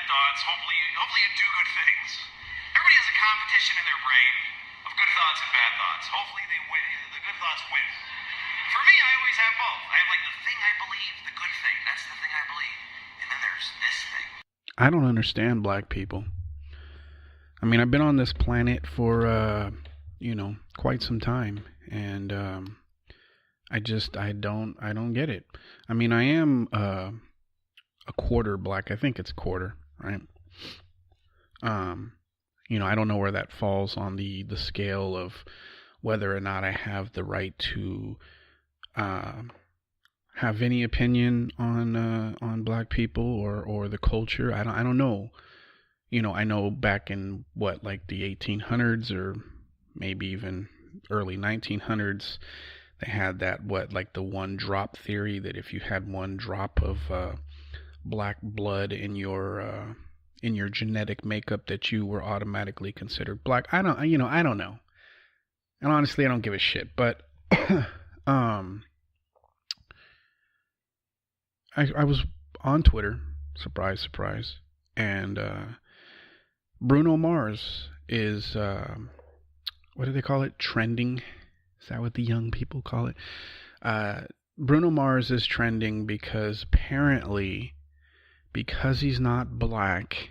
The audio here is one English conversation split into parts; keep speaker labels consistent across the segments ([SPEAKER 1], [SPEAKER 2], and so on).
[SPEAKER 1] thoughts. Hopefully you do good things. Everybody has a competition in their brain of good thoughts and bad thoughts. Hopefully they win. The good thoughts win. For me, I always have both. I have like the thing I believe, the good thing. That's the thing I believe. And then there's this thing.
[SPEAKER 2] I don't understand black people. I mean, I've been on this planet for, quite some time, and I don't get it. I mean, I am a quarter black. I think it's a quarter, right? I don't know where that falls on the scale of whether or not I have the right to have any opinion on black people or the culture. I don't know. I know back in like the 1800s or maybe even early 1900s, they had that like the one drop theory, that if you had one drop of black blood in your genetic makeup, that you were automatically considered black. I don't know. And honestly, I don't give a shit. But I was on Twitter, surprise, surprise, and Bruno Mars is, what do they call it? Trending. Is that what the young people call it? Bruno Mars is trending because apparently, because he's not black,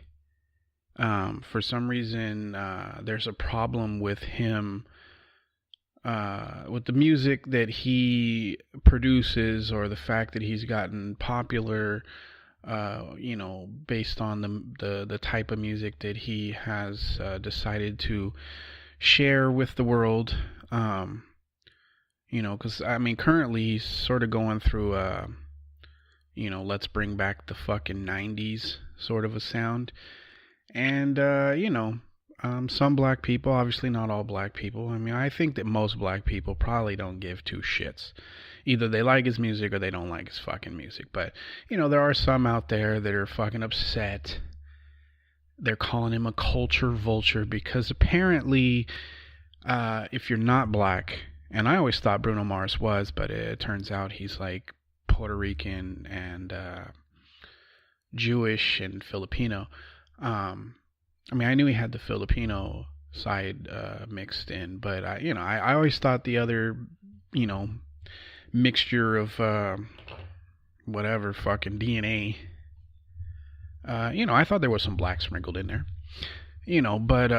[SPEAKER 2] for some reason, there's a problem with him, with the music that he produces, or the fact that he's gotten popular, based on the type of music that he has decided to share with the world. Because I mean, currently he's sort of going through let's bring back the fucking 90s sort of a sound. And some black people, obviously not all black people. I mean, I think that most black people probably don't give two shits. Either they like his music or they don't like his fucking music. But, there are some out there that are fucking upset. They're calling him a culture vulture because apparently, if you're not black, and I always thought Bruno Mars was, but it turns out he's like Puerto Rican and Jewish and Filipino. I mean, I knew he had the Filipino side mixed in, but I always thought the other, mixture of whatever fucking DNA. I thought there was some black sprinkled in there, but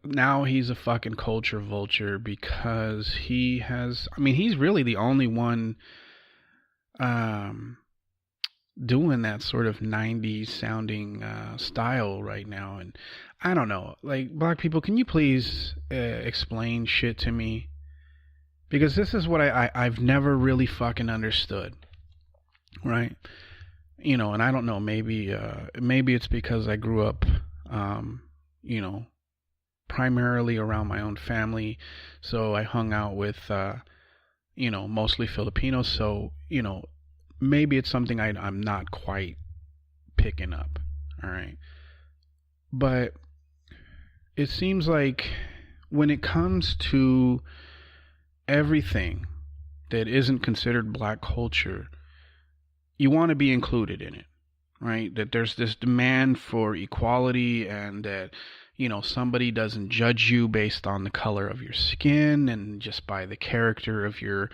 [SPEAKER 2] now he's a fucking culture vulture because he's really the only one doing that sort of 90s sounding style right now. And I don't know, like, black people, can you please explain shit to me? Because this is what I've never really fucking understood, right? And I don't know, maybe it's because I grew up, primarily around my own family, so I hung out with, mostly Filipinos, so, maybe it's something I'm not quite picking up, all right? But it seems like when it comes to everything that isn't considered black culture, you want to be included in it, right? That there's this demand for equality, and that, somebody doesn't judge you based on the color of your skin and just by the character of your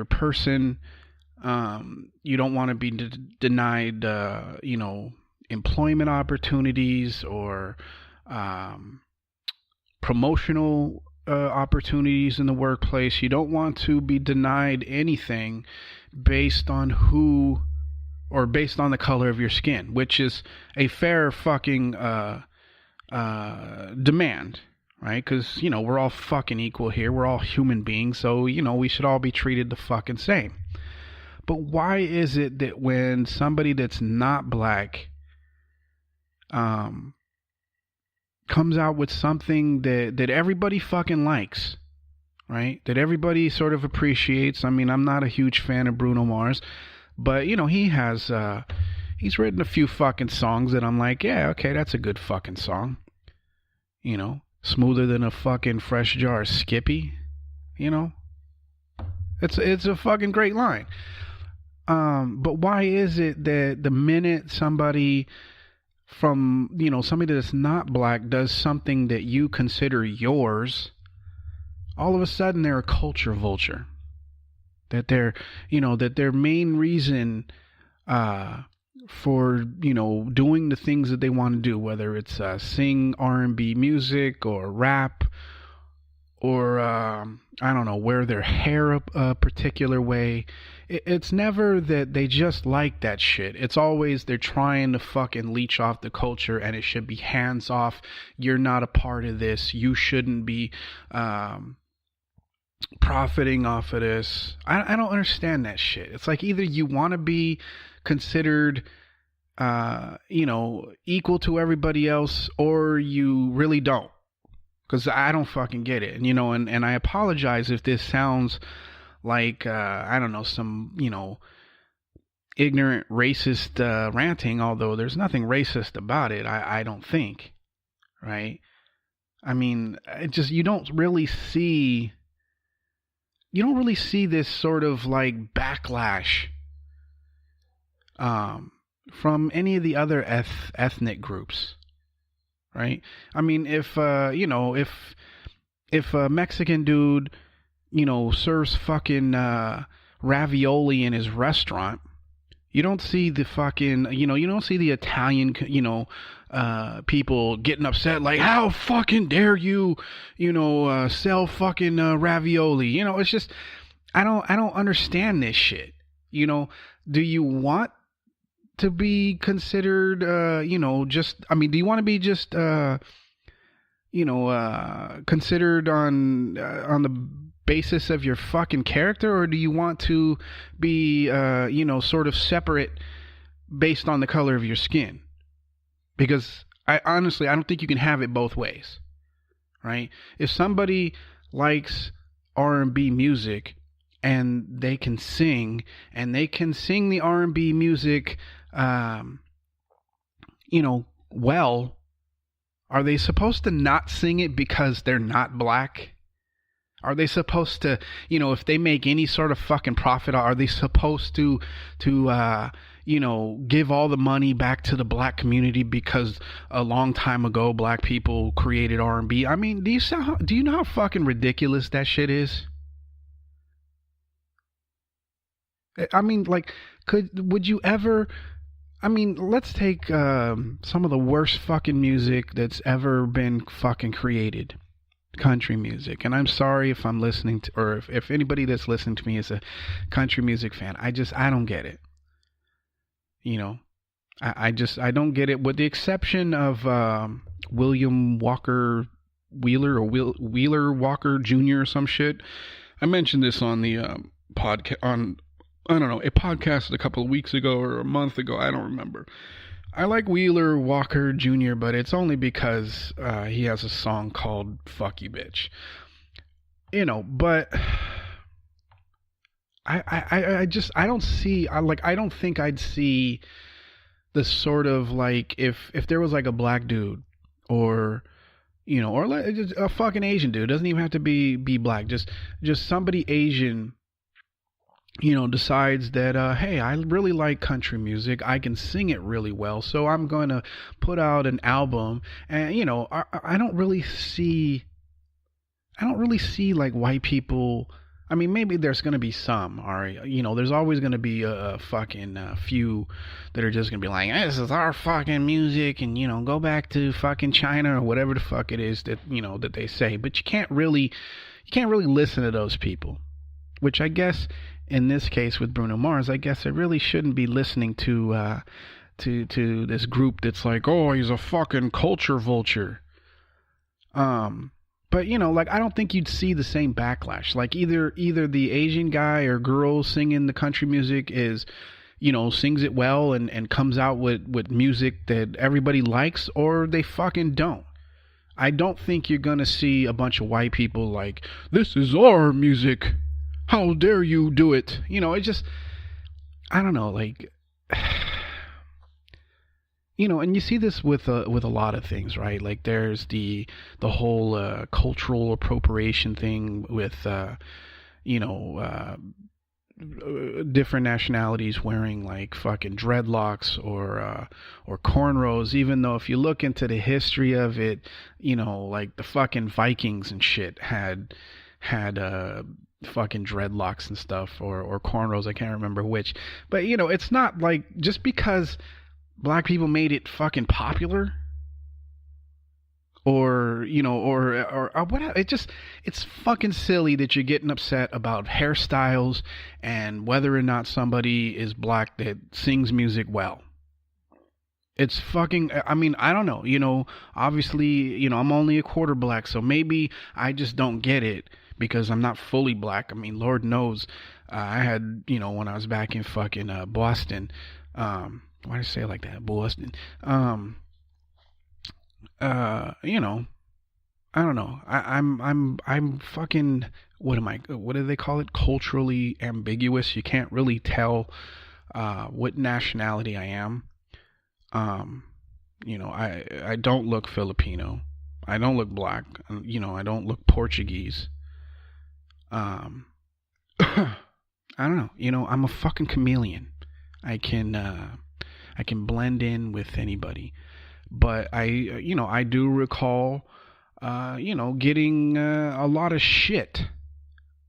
[SPEAKER 2] person. You don't want to be denied, employment opportunities or promotional opportunities in the workplace. You don't want to be denied anything based on based on the color of your skin, which is a fair fucking demand, right? Because, we're all fucking equal here. We're all human beings, so, we should all be treated the fucking same. But why is it that when somebody that's not black comes out with something that everybody fucking likes, right? That everybody sort of appreciates. I mean, I'm not a huge fan of Bruno Mars, but, he has, he's written a few fucking songs that I'm like, yeah, okay, that's a good fucking song. Smoother than a fucking fresh jar of Skippy, It's a fucking great line. But why is it that the minute somebody from, somebody that's not black does something that you consider yours, all of a sudden they're a culture vulture? That that their main reason for doing the things that they want to do, whether it's sing R&B music or rap, or I don't know, wear their hair a particular way. It's never that they just like that shit. It's always they're trying to fucking leech off the culture, and it should be hands off. You're not a part of this. You shouldn't be profiting off of this. I don't understand that shit. It's like either you want to be considered equal to everybody else, or you really don't. Because I don't fucking get it. And I apologize if this sounds like, I don't know, some, ignorant racist ranting, although there's nothing racist about it, I don't think. Right? I mean, you don't really see this sort of like backlash from any of the other ethnic groups. Right? I mean, if a Mexican dude, serves fucking ravioli in his restaurant, you don't see the fucking, you don't see the Italian, people getting upset like, how fucking dare you, sell fucking ravioli. It's just, I don't understand this shit. Do you want to be considered, do you want to be just, considered on the basis of your fucking character, or do you want to be, sort of separate based on the color of your skin? Because I don't think you can have it both ways, right? If somebody likes R&B music and they can sing the R&B music, well, are they supposed to not sing it because they're not black? Are they supposed to, if they make any sort of fucking profit, are they supposed to give all the money back to the black community because a long time ago black people created R&B? I mean, do you know how fucking ridiculous that shit is? I mean, like, would you ever? I mean, let's take some of the worst fucking music that's ever been fucking created. Country music. And I'm sorry if I'm listening to, or if anybody that's listening to me is a country music fan. I don't get it. I don't get it, with the exception of William Walker Wheeler, or Wheeler Walker Jr. or some shit. I mentioned this on the podcast, on, I don't know, a podcast a couple of weeks ago or a month ago. I don't remember. I like Wheeler Walker Jr., but it's only because he has a song called Fuck You Bitch. But I don't think I'd see the sort of, like, if there was like a black dude, or or like just a fucking Asian dude, doesn't even have to be black, just somebody Asian, decides that, hey, I really like country music. I can sing it really well, so I'm going to put out an album. And, I don't really see like white people. I mean, maybe there's going to be some, all right. There's always going to be a fucking few that are just going to be like, this is our fucking music, and, go back to fucking China or whatever the fuck it is that, that they say. But you can't really listen to those people, which I guess, in this case with Bruno Mars, I guess I really shouldn't be listening to this group that's like, oh, he's a fucking culture vulture. But like, I don't think you'd see the same backlash. Like, either the Asian guy or girl singing the country music is, sings it well and comes out with music that everybody likes, or they fucking don't. I don't think you're gonna see a bunch of white people like, this is our music, how dare you do it? It just, I don't know, like, and you see this with a lot of things, right? Like, there's the whole cultural appropriation thing with, different nationalities wearing like fucking dreadlocks or cornrows, even though if you look into the history of it, like the fucking Vikings and shit had fucking dreadlocks and stuff, or cornrows, I can't remember which. But it's not like just because black people made it fucking popular, or whatever. It's fucking silly that you're getting upset about hairstyles and whether or not somebody is black that sings music well. It's fucking, I mean, I don't know, obviously, I'm only a quarter black, so maybe I just don't get it because I'm not fully black. I mean, Lord knows, I had, when I was back in fucking Boston, why did I say it like that? Boston. I don't know. I'm fucking, what do they call it? Culturally ambiguous. You can't really tell what nationality I am. I don't look Filipino. I don't look black. I don't look Portuguese. I don't know. I'm a fucking chameleon. I can blend in with anybody. But I do recall, getting a lot of shit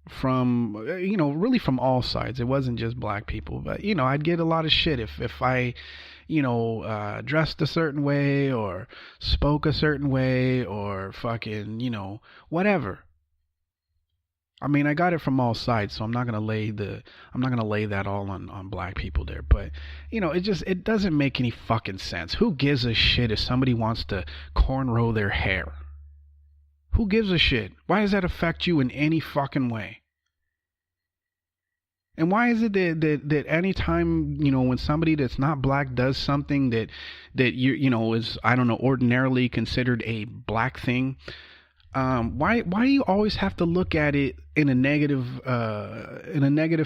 [SPEAKER 2] from, really from all sides. It wasn't just black people, but, I'd get a lot of shit if I, dressed a certain way or spoke a certain way or fucking, whatever. I mean, I got it from all sides, so I'm not gonna lay that all on black people there. But it doesn't make any fucking sense. Who gives a shit if somebody wants to cornrow their hair? Who gives a shit? Why does that affect you in any fucking way? And why is it that any time, when somebody that's not black does something that is, I don't know, ordinarily considered a black thing, why do you always have to look at it in a negative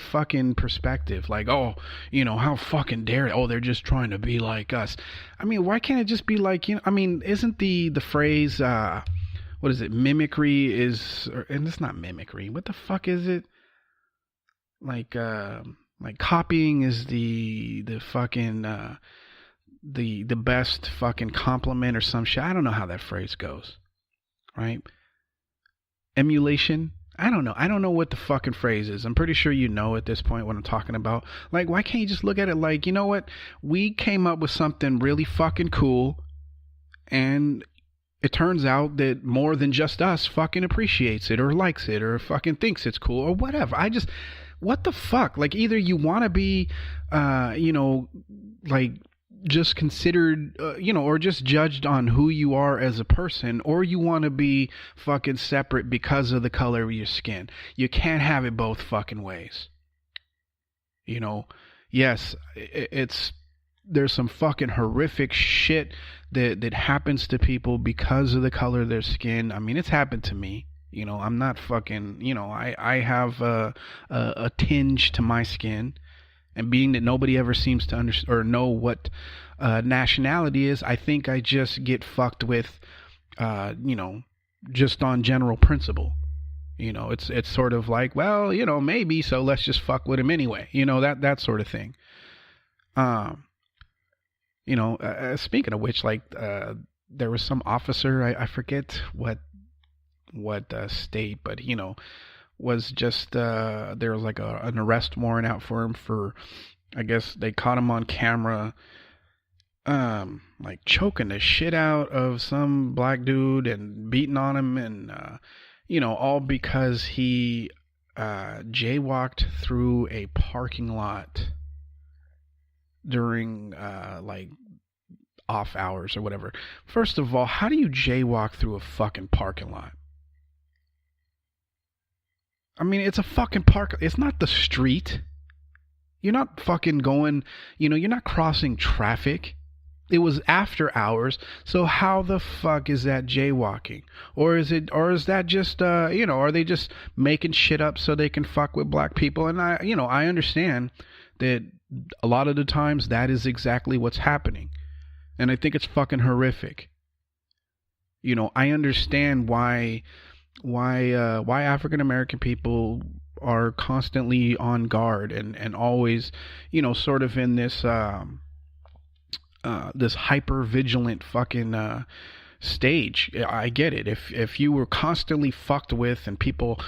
[SPEAKER 2] fucking perspective? Like, oh, how fucking dare they? Oh, they're just trying to be like us. I mean, why can't it just be like, I mean, isn't the phrase, what is it? Mimicry is, and it's not mimicry. What the fuck is it? Like copying is the fucking, the best fucking compliment or some shit. I don't know how that phrase goes. Right? Emulation? I don't know. I don't know what the fucking phrase is. I'm pretty sure you know at this point what I'm talking about. Like, why can't you just look at it like, you know what? We came up with something really fucking cool, and it turns out that more than just us fucking appreciates it or likes it or fucking thinks it's cool or whatever. What the fuck? Like, either you want to be, like, just considered, or just judged on who you are as a person, or you want to be fucking separate because of the color of your skin. You can't have it both fucking ways. Yes, there's some fucking horrific shit that happens to people because of the color of their skin. I mean, it's happened to me. I'm not fucking, I have a tinge to my skin. And being that nobody ever seems to understand or know what nationality is, I think I just get fucked with, just on general principle. It's sort of like, well, maybe, so let's just fuck with him anyway. That sort of thing. Speaking of which, like, there was some officer, I forget what state, but, was just there was like an arrest warrant out for him for, I guess they caught him on camera like choking the shit out of some black dude and beating on him, and all because he jaywalked through a parking lot during like off hours or whatever. First of all, how do you jaywalk through a fucking parking lot? I mean, it's a fucking park. It's not the street. You're not fucking going, you're not crossing traffic. It was after hours. So how the fuck is that jaywalking? Or is that just, are they just making shit up so they can fuck with black people? And I understand that a lot of the times that is exactly what's happening. And I think it's fucking horrific. I understand why African American people are constantly on guard and always, sort of in this hyper vigilant fucking stage. I get it. If you were constantly fucked with and people,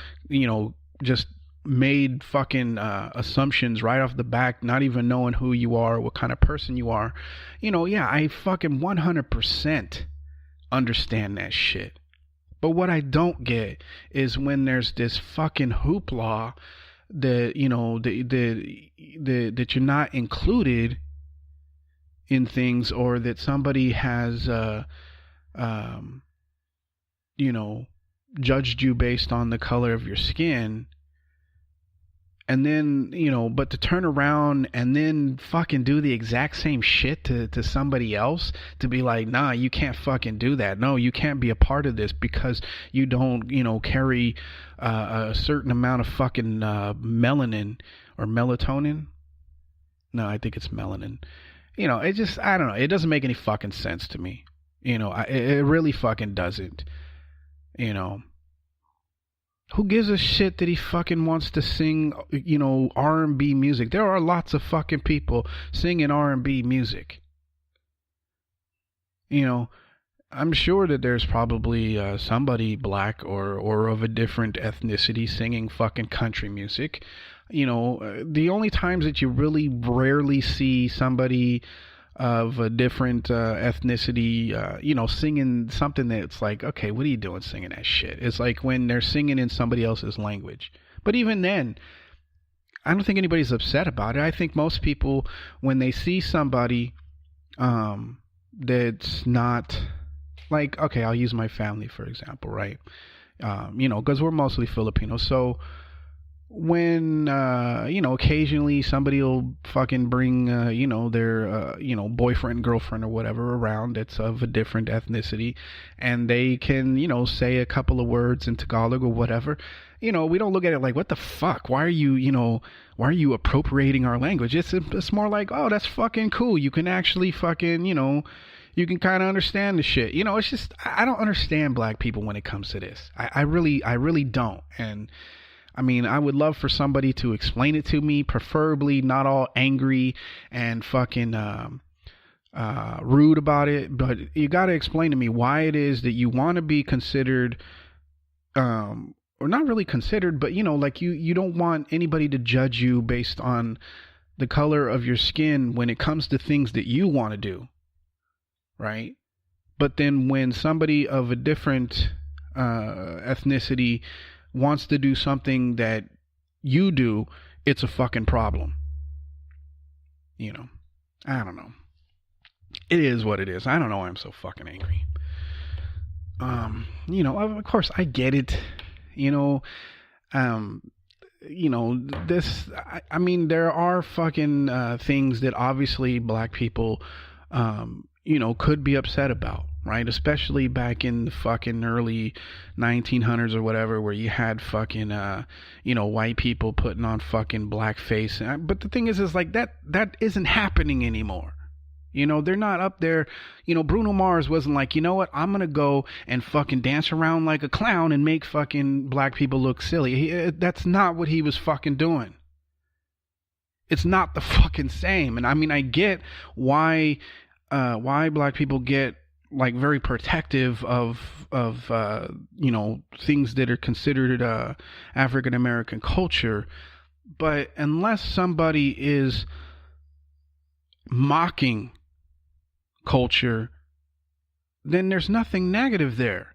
[SPEAKER 2] just made fucking assumptions right off the back, not even knowing who you are, what kind of person you are, yeah, I fucking 100% understand that shit. But what I don't get is when there's this fucking hoopla that, that you're not included in things, or that somebody has judged you based on the color of your skin. And then, but to turn around and then fucking do the exact same shit to somebody else, to be like, nah, you can't fucking do that. No, you can't be a part of this because you don't, carry a certain amount of fucking melanin or melatonin. No, I think it's melanin. It just, I don't know. It doesn't make any fucking sense to me. It really fucking doesn't. Who gives a shit that he fucking wants to sing, R&B music? There are lots of fucking people singing R&B music. I'm sure that there's probably somebody black or of a different ethnicity singing fucking country music. The only times that you really rarely see somebody of a different ethnicity, singing something that's like, okay, what are you doing singing that shit? It's like when they're singing in somebody else's language. But even then, I don't think anybody's upset about it. I think most people, when they see somebody that's not, like, okay, I'll use my family, for example, right? Because we're mostly Filipinos. So when occasionally somebody will fucking bring their boyfriend, girlfriend, or whatever around that's of a different ethnicity, and they can say a couple of words in Tagalog or whatever, we don't look at it like, what the fuck, why are you appropriating our language? It's more like, oh, that's fucking cool, you can actually fucking you can kind of understand the shit. It's just, I don't understand black people when it comes to this. I really don't. And I mean, I would love for somebody to explain it to me, preferably not all angry and fucking rude about it. But you got to explain to me why it is that you want to be considered, or not really considered, but like you don't want anybody to judge you based on the color of your skin when it comes to things that you want to do, right? But then when somebody of a different ethnicity wants to do something that you do, it's a fucking problem. I don't know. It is what it is. I don't know why I'm so fucking angry. Of course I get it. This, I mean, there are fucking things that obviously black people, could be upset about, right? Especially back in the fucking early 1900s or whatever, where you had fucking, white people putting on fucking blackface. But the thing is like that isn't happening anymore. They're not up there. Bruno Mars wasn't like, you know what, I'm going to go and fucking dance around like a clown and make fucking black people look silly. That's not what he was fucking doing. It's not the fucking same. And I mean, I get why black people get like very protective of things that are considered African American culture, but unless somebody is mocking culture, then there's nothing negative there.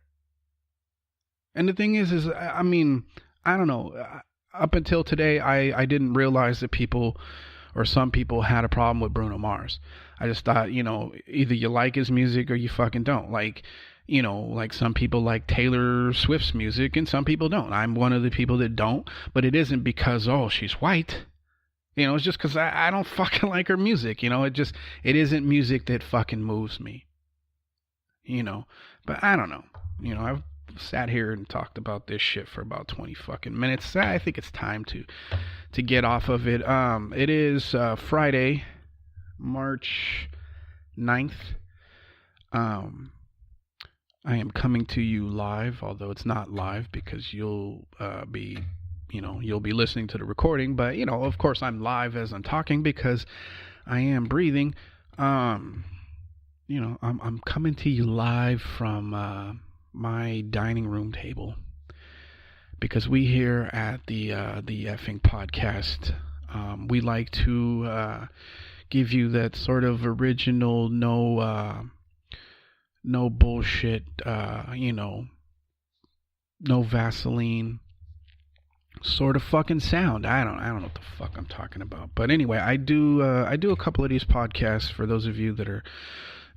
[SPEAKER 2] And the thing is I mean, I don't know, up until today I didn't realize that people, or some people, had a problem with Bruno Mars. I just thought, either you like his music or you fucking don't. Like, like some people like Taylor Swift's music and some people don't. I'm one of the people that don't, but it isn't because, oh, she's white. It's just because I don't fucking like her music. It isn't music that fucking moves me. But I don't know. I've sat here and talked about this shit for about 20 fucking minutes. I think it's time to get off of it. It is Friday, March 9th. I am coming to you live, although it's not live because you'll be, you'll be listening to the recording, but of course I'm live as I'm talking because I am breathing. I'm coming to you live from my dining room table because we here at the effing podcast, we like to give you that sort of original, no bullshit, no Vaseline sort of fucking sound. I don't know what the fuck I'm talking about. But anyway, I do a couple of these podcasts for those of you that are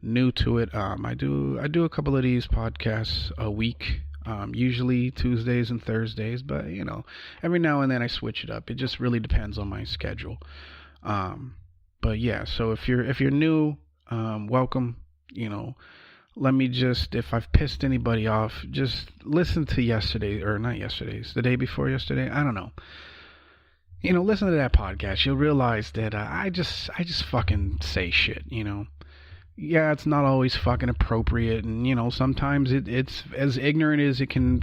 [SPEAKER 2] new to it. I do a couple of these podcasts a week. Usually Tuesdays and Thursdays, but every now and then I switch it up. It just really depends on my schedule. But yeah, so if you're new, welcome. Let me just, if I've pissed anybody off, just listen to yesterday, or not yesterday's, the day before yesterday. I don't know. Listen to that podcast. You'll realize that I just fucking say shit. Yeah, it's not always fucking appropriate, and sometimes it's as ignorant as it can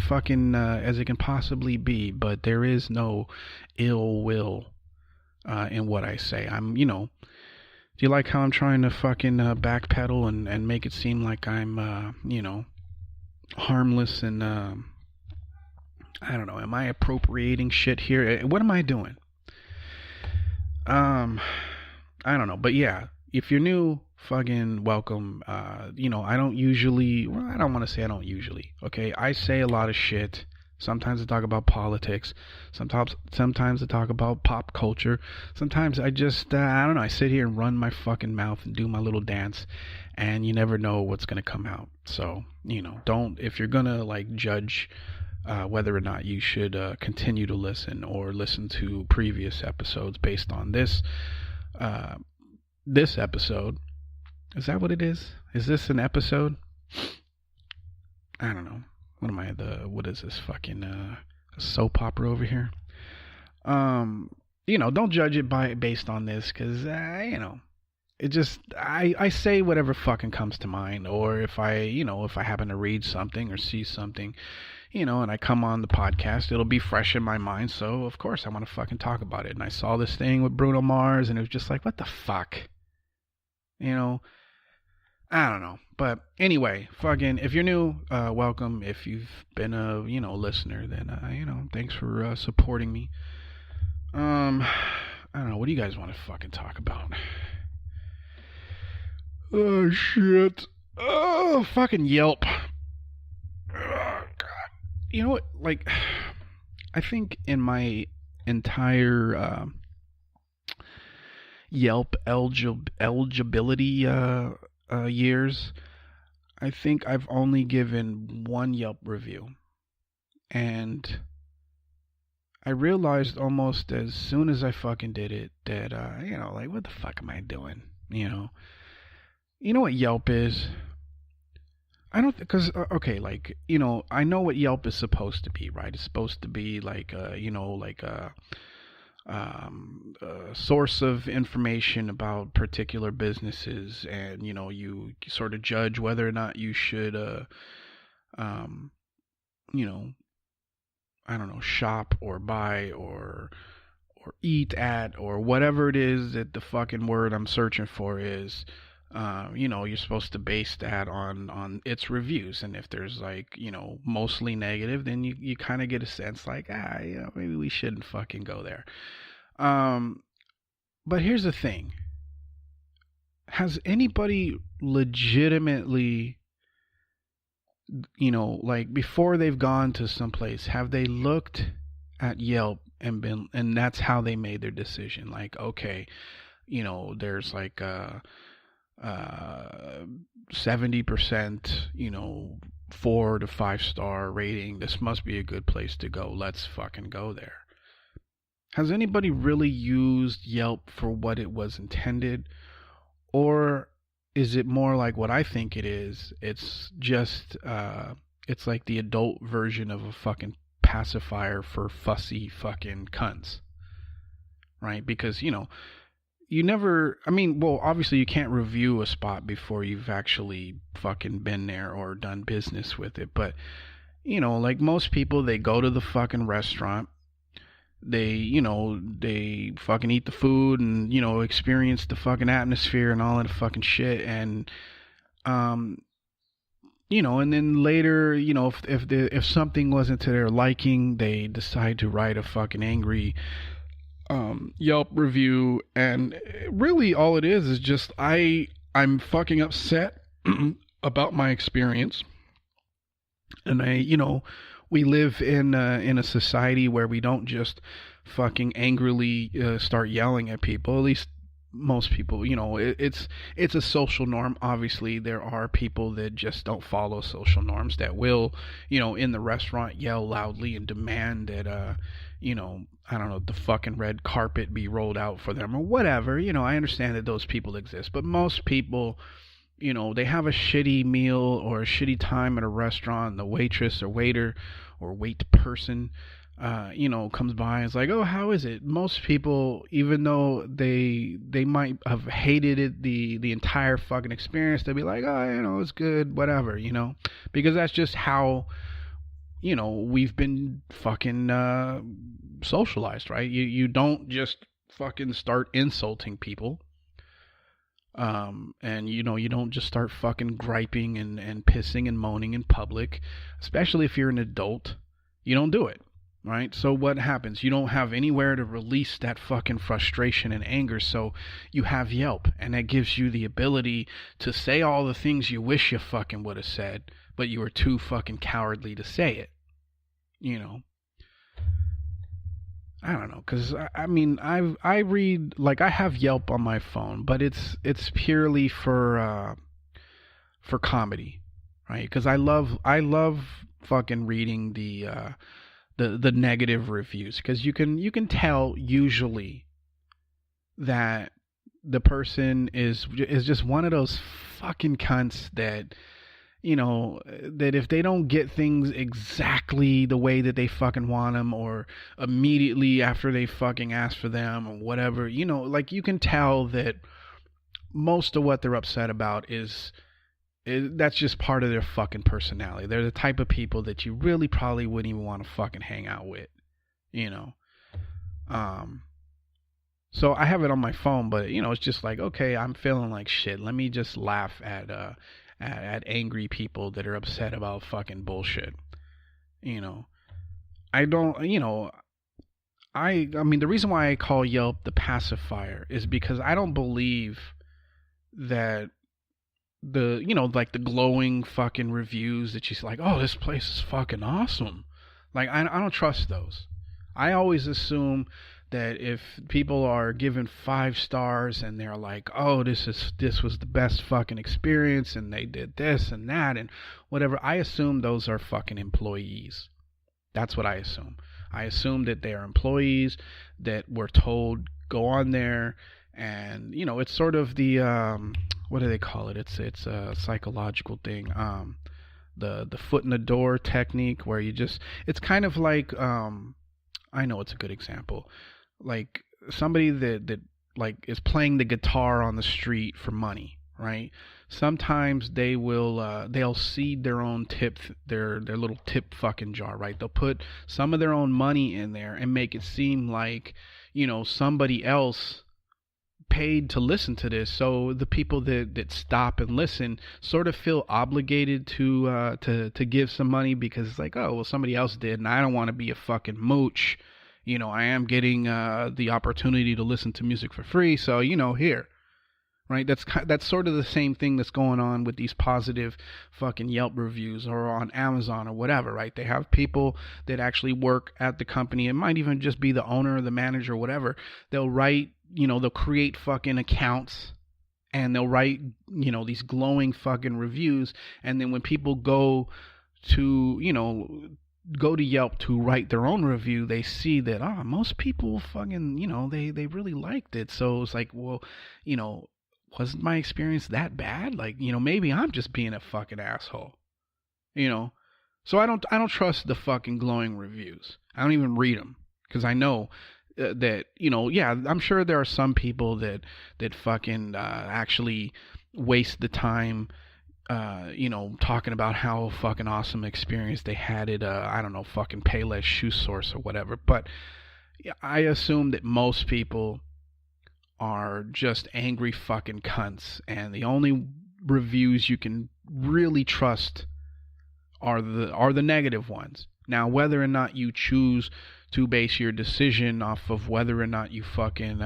[SPEAKER 2] possibly be. But there is no ill will in what I say. Do you like how I'm trying to fucking backpedal and make it seem like I'm harmless and I don't know? Am I appropriating shit here? What am I doing? I don't know, but yeah, if you're new, fucking welcome. I don't usually, well, I don't want to say I don't usually, okay? I say a lot of shit. Sometimes I talk about politics. Sometimes I talk about pop culture. Sometimes I just, I don't know, I sit here and run my fucking mouth and do my little dance, and you never know what's going to come out. So, don't, if you're going to, judge whether or not you should continue to listen or listen to previous episodes based on this episode. Is that what it is? Is this an episode? I don't know. What is this fucking soap opera over here? Don't judge it based on this, because it just, I say whatever fucking comes to mind, or if I happen to read something or see something, and I come on the podcast, it'll be fresh in my mind, so of course I want to fucking talk about it. And I saw this thing with Bruno Mars, and it was just like, what the fuck? I don't know. But anyway, fucking, if you're new, welcome. If you've been a, listener, then, thanks for supporting me. I don't know. What do you guys want to fucking talk about? Oh, shit. Oh, fucking Yelp. Oh, God. You know what? I think in my entire Yelp eligibility years, I think I've only given one Yelp review, and I realized almost as soon as I fucking did it that what the fuck am I doing? You know what Yelp is? I don't, because okay, I know what Yelp is supposed to be, right? It's supposed to be a source of information about particular businesses, and you sort of judge whether or not you should I don't know, shop or buy or eat at, or whatever it is that the fucking word I'm searching for is. You're supposed to base that on its reviews, and if there's mostly negative, then you kind of get a sense maybe we shouldn't fucking go there. But here's the thing: has anybody legitimately, before they've gone to someplace, have they looked at Yelp and that's how they made their decision? Okay, there's 70%, 4 to 5 star rating. This must be a good place to go. Let's fucking go there. Has anybody really used Yelp for what it was intended? Or is it more like what I think it is? It's just, it's like the adult version of a fucking pacifier for fussy fucking cunts. Right? Because, you never, obviously you can't review a spot before you've actually fucking been there or done business with it. But, most people, they go to the fucking restaurant, they fucking eat the food and, experience the fucking atmosphere and all that fucking shit. And, um, and then later, if something wasn't to their liking, they decide to write a fucking angry Yelp review. And really all it is just I'm fucking upset about my experience. And we live in a society where we don't just fucking angrily start yelling at people. At least most people, it's a social norm. Obviously, there are people that just don't follow social norms that will, in the restaurant yell loudly and demand that, I don't know, the fucking red carpet be rolled out for them or whatever. I understand that those people exist, but most people, they have a shitty meal or a shitty time at a restaurant. The waitress or waiter or wait person, comes by and is like, oh, how is it? Most people, even though they might have hated it the entire fucking experience, they'll be like, oh, it's good, whatever, because that's just how, we've been fucking socialized, right? You don't just fucking start insulting people. And you don't just start fucking griping and pissing and moaning in public, especially if you're an adult. You don't do it, right? So what happens? You don't have anywhere to release that fucking frustration and anger, so you have Yelp, and that gives you the ability to say all the things you wish you fucking would have said, but you were too fucking cowardly to say it. I don't know, because I mean, I read, like, I have Yelp on my phone, but it's purely for comedy, right? Because I love fucking reading the negative reviews, because you can tell usually that the person is just one of those fucking cunts that, that if they don't get things exactly the way that they fucking want them, or immediately after they fucking ask for them or whatever, like, you can tell that most of what they're upset about is that's just part of their fucking personality. They're the type of people that you really probably wouldn't even want to fucking hang out with, So I have it on my phone, but it's just like, okay, I'm feeling like shit. Let me just laugh at angry people that are upset about fucking bullshit. I don't, I mean, the reason why I call Yelp the pacifier is because I don't believe that like the glowing fucking reviews that she's like, oh, this place is fucking awesome. Like, I don't trust those. I always assume that if people are given 5 stars and they're like, oh, this was the best fucking experience and they did this and that and whatever, I assume those are fucking employees. That's what I assume. I assume that they are employees that were told, go on there, and it's sort of the what do they call it? It's a psychological thing. The foot in the door technique, where it's kind of like, I know it's a good example. Like somebody that like is playing the guitar on the street for money, right? Sometimes they'll seed their own tip, their little tip fucking jar, right? They'll put some of their own money in there and make it seem like, somebody else paid to listen to this, so the people that stop and listen sort of feel obligated to give some money, because it's like, oh, well, somebody else did and I don't want to be a fucking mooch. I am getting the opportunity to listen to music for free, so here, right? That's sort of the same thing that's going on with these positive fucking Yelp reviews or on Amazon or whatever, right? They have people that actually work at the company. It might even just be the owner or the manager or whatever. They'll write, they'll create fucking accounts and they'll write, these glowing fucking reviews, and then when people go to Yelp to write their own review, they see that most people fucking they really liked it. So it's like, well, wasn't my experience that bad? Like, maybe I'm just being a fucking asshole. So I don't trust the fucking glowing reviews. I don't even read them, because I know that yeah, I'm sure there are some people that fucking actually waste the time talking about how fucking awesome experience they had at I don't know, fucking Payless Shoe Source or whatever. But I assume that most people are just angry fucking cunts, and the only reviews you can really trust are the negative ones. Now, whether or not you choose to base your decision off of whether or not you fucking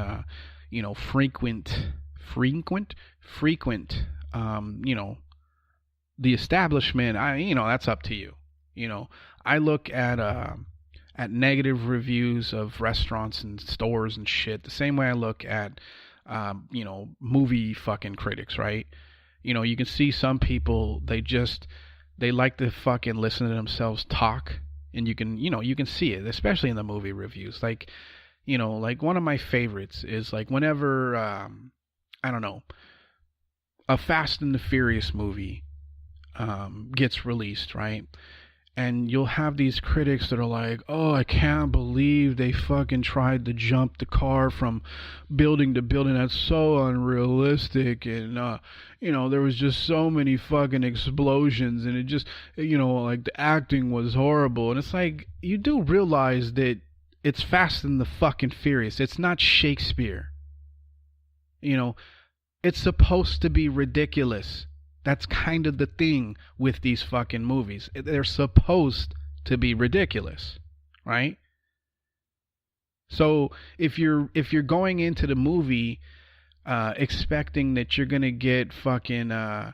[SPEAKER 2] frequent the establishment, that's up to you. I look at negative reviews of restaurants and stores and shit the same way I look at movie fucking critics, right? You can see some people, they like to fucking listen to themselves talk, and you can see it, especially in the movie reviews. Like one of my favorites is like whenever I don't know, a Fast and the Furious movie gets released, right? And you'll have these critics that are like, oh, I can't believe they fucking tried to jump the car from building to building. That's so unrealistic. And, there was just so many fucking explosions. And it just, like the acting was horrible. And it's like, you do realize that it's Fast and the fucking Furious. It's not Shakespeare. It's supposed to be ridiculous. That's kind of the thing with these fucking movies. They're supposed to be ridiculous, right? So if you're going into the movie expecting that you're gonna get fucking some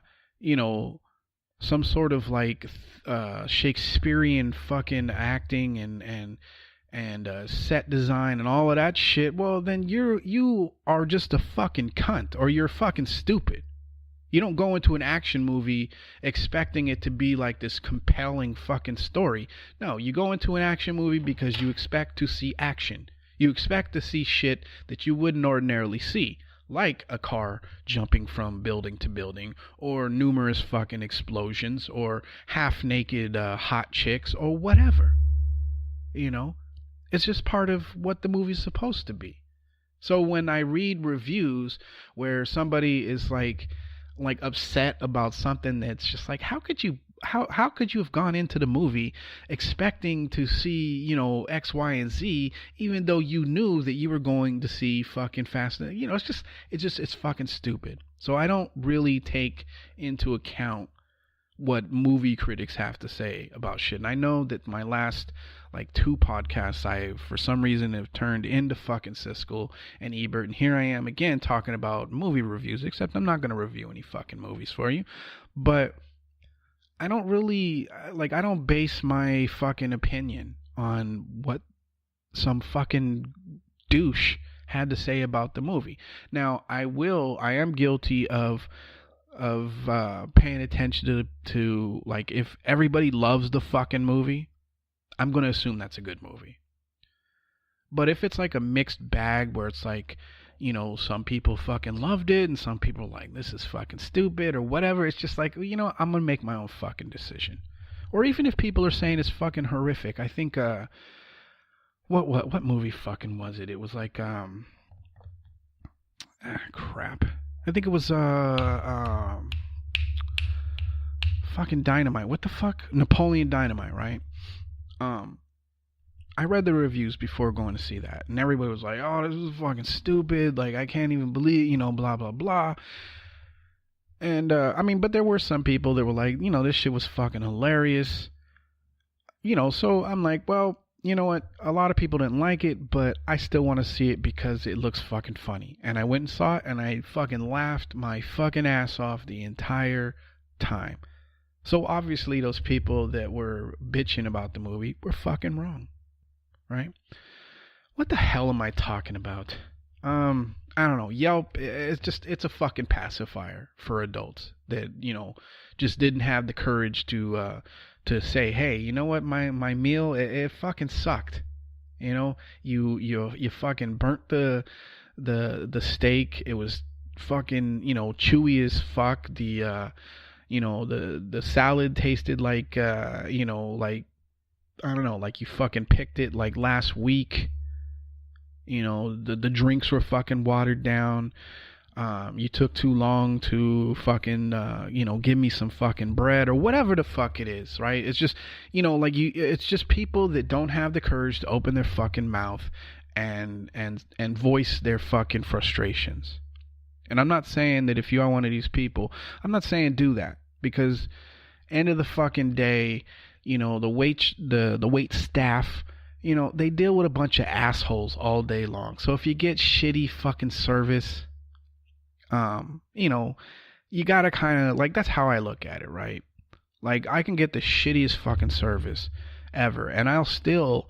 [SPEAKER 2] sort of like Shakespearean fucking acting and set design and all of that shit, well then you are just a fucking cunt, or you're fucking stupid. You don't go into an action movie expecting it to be like this compelling fucking story. No, you go into an action movie because you expect to see action. You expect to see shit that you wouldn't ordinarily see, like a car jumping from building to building, or numerous fucking explosions, or half-naked hot chicks, or whatever. It's just part of what the movie's supposed to be. So when I read reviews where somebody is like upset about something, that's just like, how could you have gone into the movie expecting to see X, Y, and Z, even though you knew that you were going to see fucking Fast? It's fucking stupid. So I don't really take into account what movie critics have to say about shit. And I know that my last like 2 podcasts, I for some reason have turned into fucking Siskel and Ebert, and here I am again talking about movie reviews, except I'm not going to review any fucking movies for you. But I don't really I don't base my fucking opinion on what some fucking douche had to say about the movie. Now I am guilty of paying attention to like, if everybody loves the fucking movie, I'm going to assume that's a good movie. But if it's like a mixed bag where it's like, some people fucking loved it and some people are like, this is fucking stupid or whatever, it's just like, I'm going to make my own fucking decision. Or even if people are saying it's fucking horrific, I think what movie fucking was it? It was like crap. I think it was fucking Dynamite. What the fuck? Napoleon Dynamite, right? I read the reviews before going to see that, and everybody was like, "Oh, this is fucking stupid. Like, I can't even believe, blah blah blah." And but there were some people that were like, this shit was fucking hilarious. So I'm like, well, you know what? A lot of people didn't like it, but I still want to see it because it looks fucking funny. And I went and saw it, and I fucking laughed my fucking ass off the entire time. So obviously those people that were bitching about the movie were fucking wrong, right? What the hell am I talking about? I don't know. Yelp, it's a fucking pacifier for adults that, just didn't have the courage to say, hey, you know what, my meal, it fucking sucked. You fucking burnt the steak. It was fucking, chewy as fuck. The salad tasted like, like, I don't know, like you fucking picked it like last week. The drinks were fucking watered down. You took too long to fucking, give me some fucking bread or whatever the fuck it is, right? It's just, it's just people that don't have the courage to open their fucking mouth and voice their fucking frustrations. And I'm not saying that if you are one of these people, I'm not saying do that, because end of the fucking day, the wait staff, they deal with a bunch of assholes all day long. So if you get shitty fucking service, you gotta kind of, like, that's how I look at it, right? Like, I can get the shittiest fucking service ever, and I'll still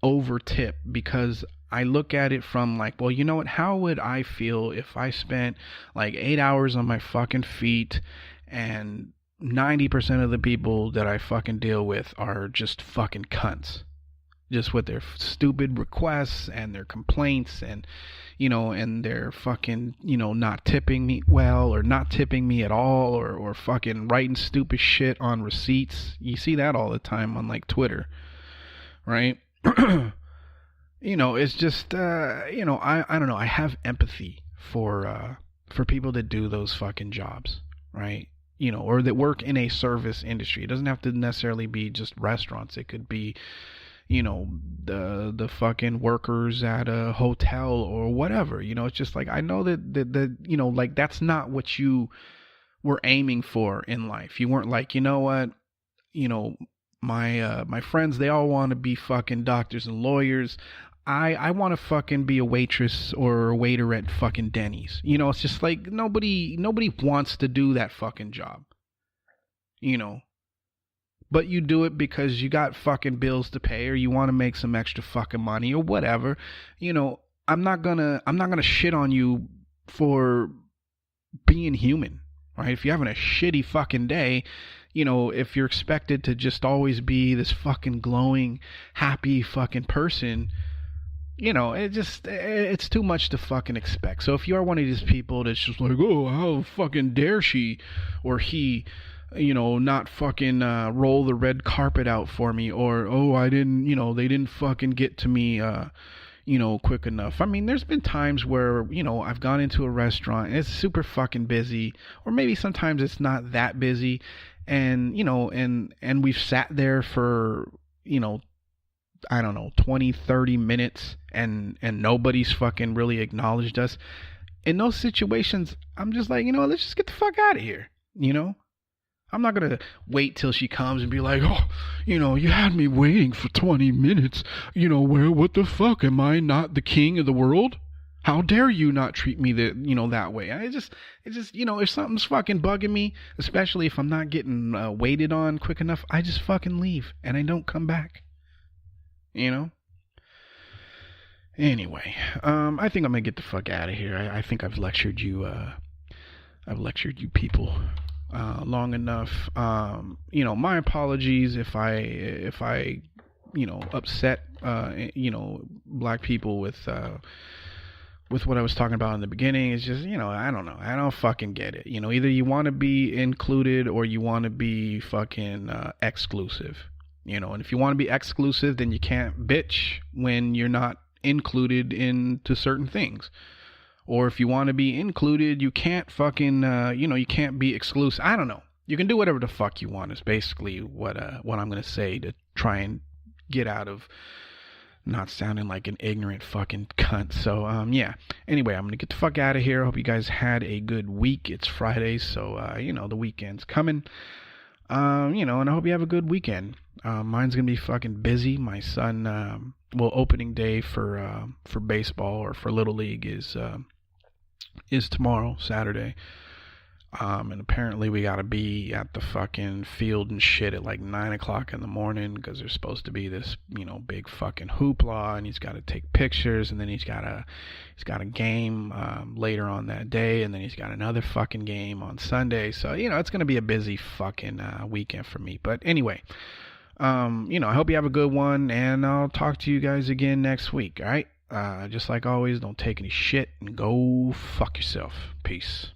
[SPEAKER 2] over tip, because I look at it from like, well, you know what? How would I feel if I spent like 8 hours on my fucking feet, and 90% of the people that I fucking deal with are just fucking cunts, just with their stupid requests and their complaints, and and they're fucking, not tipping me well, or not tipping me at all, or fucking writing stupid shit on receipts. You see that all the time on like Twitter, right? It's just, I don't know. I have empathy for people that do those fucking jobs, right? Or that work in a service industry. It doesn't have to necessarily be just restaurants. It could be, the fucking workers at a hotel or whatever. It's just like, I know that like, that's not what you were aiming for in life. You weren't like, you know what, my friends, they all want to be fucking doctors and lawyers. I want to fucking be a waitress or a waiter at fucking Denny's. It's just like, nobody wants to do that fucking job. But you do it because you got fucking bills to pay, or you want to make some extra fucking money, or whatever. I'm not gonna shit on you for being human, right? If you're having a shitty fucking day, if you're expected to just always be this fucking glowing, happy fucking person, it's too much to fucking expect. So if you are one of these people that's just like, oh, how fucking dare she or he, not fucking roll the red carpet out for me, or, oh, I didn't, they didn't fucking get to me, quick enough. I mean, there's been times where, I've gone into a restaurant and it's super fucking busy, or maybe sometimes it's not that busy, and, and we've sat there for, I don't know, 20, 30 minutes, and nobody's fucking really acknowledged us. In those situations, I'm just like, let's just get the fuck out of here. I'm not going to wait till she comes and be like, oh, you had me waiting for 20 minutes. What the fuck? Am I not the king of the world? How dare you not treat me that way? It's just, if something's fucking bugging me, especially if I'm not getting waited on quick enough, I just fucking leave and I don't come back. Anyway, I think I'm gonna get the fuck out of here. I think I've lectured you people long enough. My apologies if I upset black people with what I was talking about in the beginning. It's just, I don't know. I don't fucking get it. Either you want to be included or you want to be fucking exclusive. And if you want to be exclusive, then you can't bitch when you're not included into certain things. Or if you want to be included, you can't fucking, you can't be exclusive. I don't know. You can do whatever the fuck you want is basically what I'm going to say, to try and get out of not sounding like an ignorant fucking cunt. So, yeah. Anyway, I'm going to get the fuck out of here. I hope you guys had a good week. It's Friday, so, the weekend's coming. And I hope you have a good weekend. Mine's gonna be fucking busy. My son, opening day for baseball or for Little League is tomorrow, Saturday. And apparently we gotta be at the fucking field and shit at like 9 o'clock in the morning, because there's supposed to be this, big fucking hoopla, and he's got to take pictures, and then he's got a game later on that day, and then he's got another fucking game on Sunday. So, it's gonna be a busy fucking weekend for me. But anyway, I hope you have a good one, and I'll talk to you guys again next week. All right. Just like always, don't take any shit and go fuck yourself. Peace.